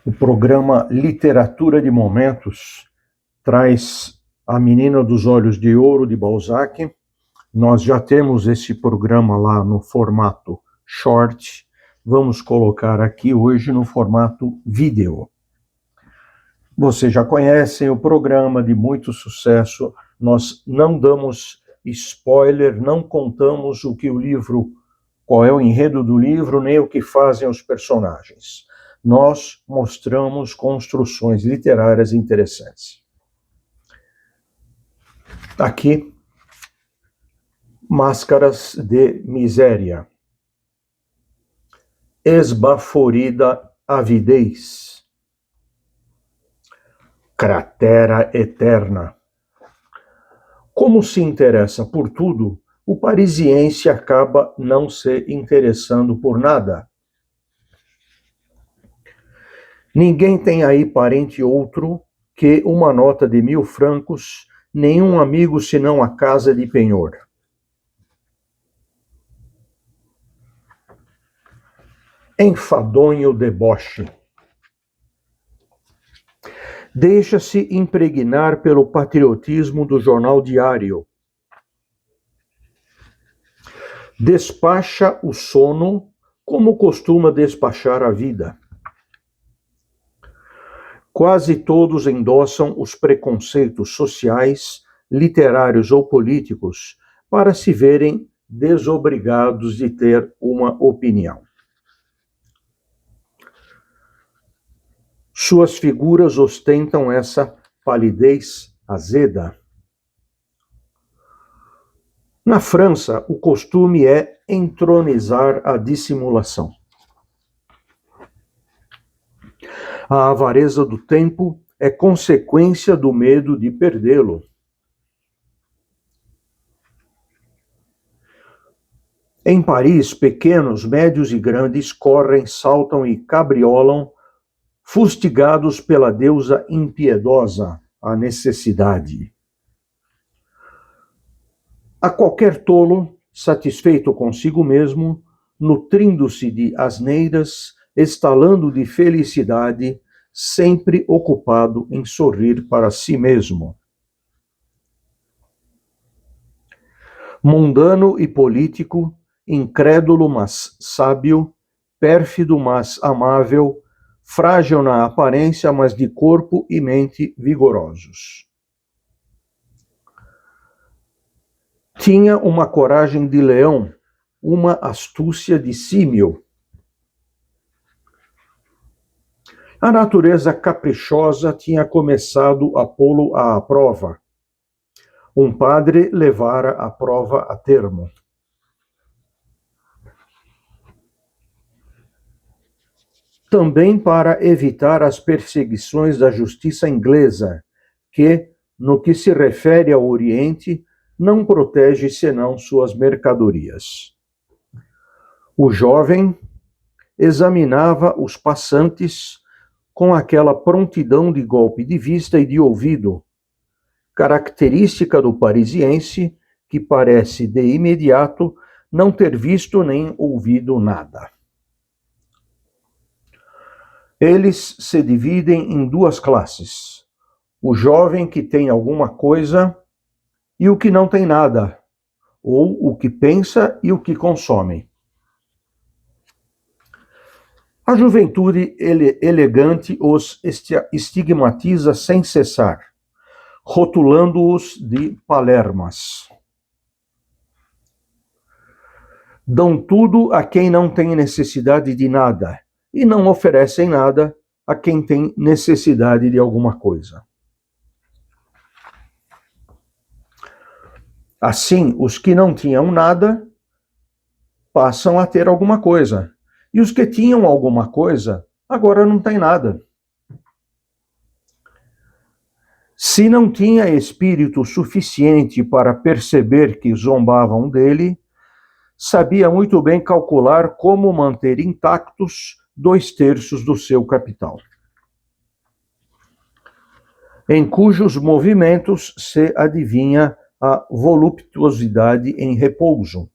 O programa Literatura de Momentos traz A Menina dos Olhos de Ouro, de Balzac. Nós já temos esse programa lá no formato short. Vamos colocar aqui hoje no formato vídeo. Vocês já conhecem o programa, de muito sucesso. Nós não damos spoiler, não contamos o que o livro, qual é o enredo do livro, nem o que fazem os personagens. Nós mostramos construções literárias interessantes. Aqui, Máscaras de Miséria. Esbaforida avidez. Cratera eterna. Como se interessa por tudo, o parisiense acaba não se interessando por nada. Ninguém tem aí parente outro que uma nota de 1.000 francos, nenhum amigo senão a casa de penhor. Enfadonho deboche. Deixa-se impregnar pelo patriotismo do jornal diário. Despacha o sono como costuma despachar a vida. Quase todos endossam os preconceitos sociais, literários ou políticos para se verem desobrigados de ter uma opinião. Suas figuras ostentam essa palidez azeda. Na França, o costume é entronizar a dissimulação. A avareza do tempo é consequência do medo de perdê-lo. Em Paris, pequenos, médios e grandes correm, saltam e cabriolam, fustigados pela deusa impiedosa, a necessidade. A qualquer tolo, satisfeito consigo mesmo, nutrindo-se de asneiras, estalando de felicidade, sempre ocupado em sorrir para si mesmo. Mundano e político, incrédulo mas sábio, pérfido mas amável, frágil na aparência, mas de corpo e mente vigorosos. Tinha uma coragem de leão, uma astúcia de símio. A natureza caprichosa tinha começado a pô-lo à prova. Um padre levara a prova a termo. Também para evitar as perseguições da justiça inglesa, que, no que se refere ao Oriente, não protege senão suas mercadorias. O jovem examinava os passantes com aquela prontidão de golpe de vista e de ouvido, característica do parisiense que parece de imediato não ter visto nem ouvido nada. Eles se dividem em duas classes: o jovem que tem alguma coisa e o que não tem nada, ou o que pensa e o que consome. A juventude elegante os estigmatiza sem cessar, rotulando-os de palermas. Dão tudo a quem não tem necessidade de nada, e não oferecem nada a quem tem necessidade de alguma coisa. Assim, os que não tinham nada passam a ter alguma coisa. E os que tinham alguma coisa, agora não têm nada. Se não tinha espírito suficiente para perceber que zombavam dele, sabia muito bem calcular como manter intactos 2/3 do seu capital, em cujos movimentos se adivinha a voluptuosidade em repouso.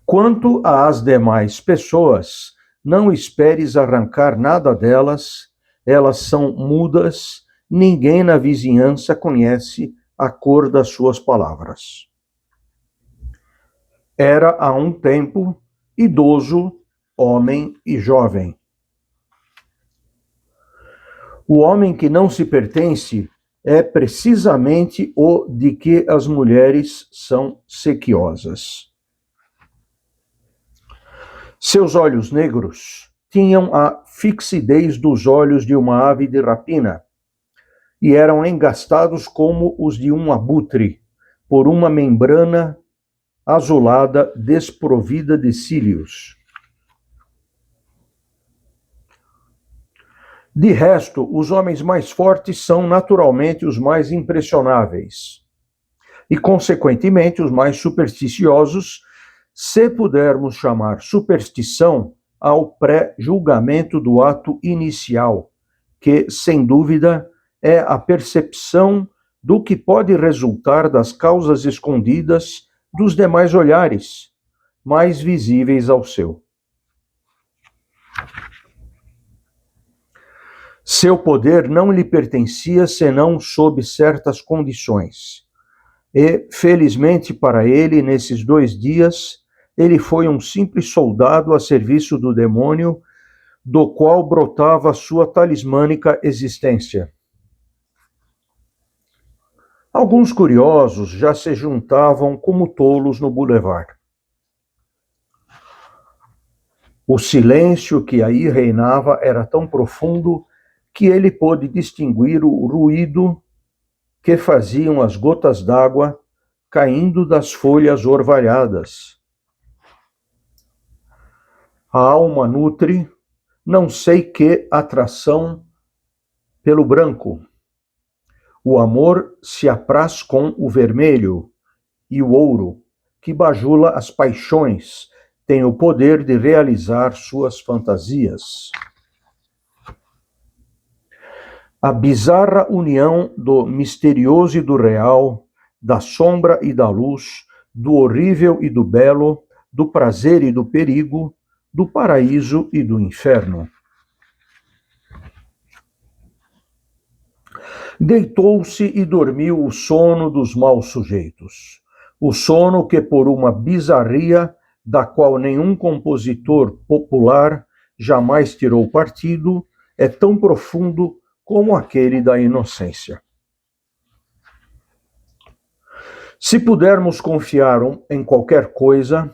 Quanto às demais pessoas, não esperes arrancar nada delas, elas são mudas, ninguém na vizinhança conhece a cor das suas palavras. Era há um tempo idoso, homem e jovem. O homem que não se pertence é precisamente o de que as mulheres são sequiosas. Seus olhos negros tinham a fixidez dos olhos de uma ave de rapina e eram engastados como os de um abutre, por uma membrana azulada desprovida de cílios. De resto, os homens mais fortes são naturalmente os mais impressionáveis e, consequentemente, os mais supersticiosos, se pudermos chamar superstição ao pré-julgamento do ato inicial, que, sem dúvida, é a percepção do que pode resultar das causas escondidas dos demais olhares, mais visíveis ao seu. Seu poder não lhe pertencia senão sob certas condições. E, felizmente para ele, nesses 2 dias, ele foi um simples soldado a serviço do demônio, do qual brotava a sua talismânica existência. Alguns curiosos já se juntavam como tolos no boulevard. O silêncio que aí reinava era tão profundo que ele pôde distinguir o ruído que faziam as gotas d'água caindo das folhas orvalhadas. A alma nutre não sei que atração pelo branco. O amor se apraz com o vermelho e o ouro, que bajula as paixões, tem o poder de realizar suas fantasias. A bizarra união do misterioso e do real, da sombra e da luz, do horrível e do belo, do prazer e do perigo, do paraíso e do inferno. Deitou-se e dormiu o sono dos maus sujeitos, o sono que, por uma bizarria da qual nenhum compositor popular jamais tirou partido, é tão profundo como aquele da inocência. Se pudermos confiar em qualquer coisa,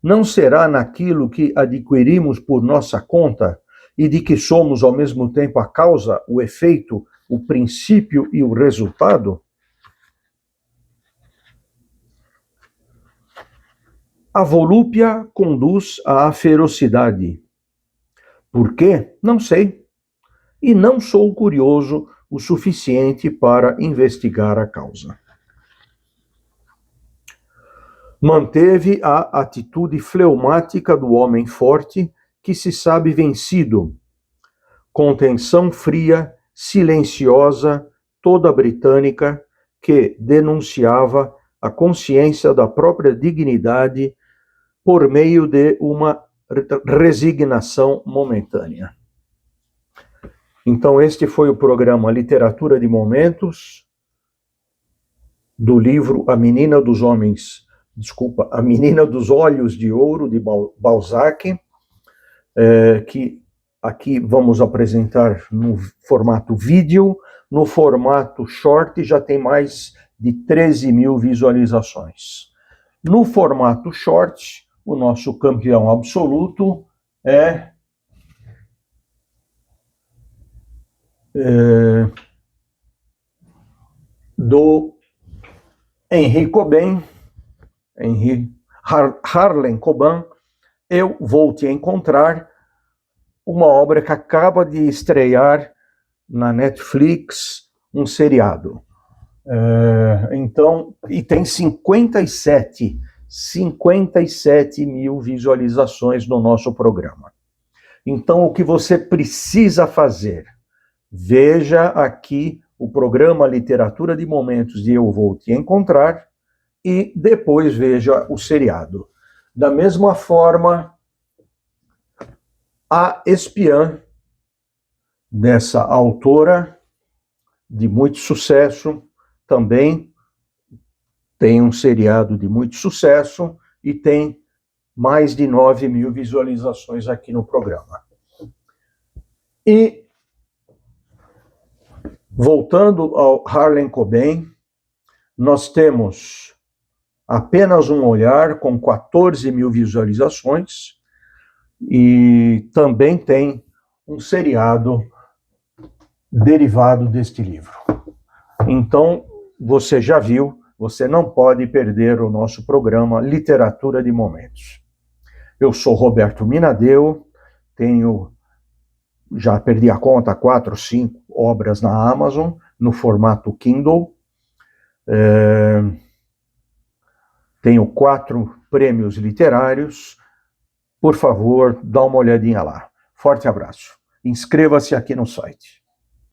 não será naquilo que adquirimos por nossa conta e de que somos ao mesmo tempo a causa, o efeito, o princípio e o resultado? A volúpia conduz à ferocidade. Por quê? Não sei. E não sou curioso o suficiente para investigar a causa. Manteve a atitude fleumática do homem forte que se sabe vencido, contenção fria, silenciosa, toda britânica, que denunciava a consciência da própria dignidade por meio de uma resignação momentânea. Então, este foi o programa Literatura de Momentos, do livro A Menina dos Olhos de Ouro, de Balzac, que aqui vamos apresentar no formato vídeo. No formato short já tem mais de 13 mil visualizações. No formato short, o nosso campeão absoluto é do Henri Coben, Harlan Coben, Eu Vou Te Encontrar, uma obra que acaba de estrear na Netflix, um seriado. Então, e tem 57 mil visualizações no nosso programa. Então, o que você precisa fazer? Veja aqui o programa Literatura de Momentos de Eu Vou Te Encontrar e depois veja o seriado. Da mesma forma, A Espiã, dessa autora de muito sucesso, também tem um seriado de muito sucesso e tem mais de 9.000 visualizações aqui no programa. E, voltando ao Harlan Coben, nós temos Apenas um Olhar, com 14.000 visualizações, e também tem um seriado derivado deste livro. Então, você já viu, você não pode perder o nosso programa Literatura de Momentos. Eu sou Roberto Minadeu, já perdi a conta, 4, 5 obras na Amazon, no formato Kindle. Tenho 4 prêmios literários. Por favor, dá uma olhadinha lá. Forte abraço. Inscreva-se aqui no site.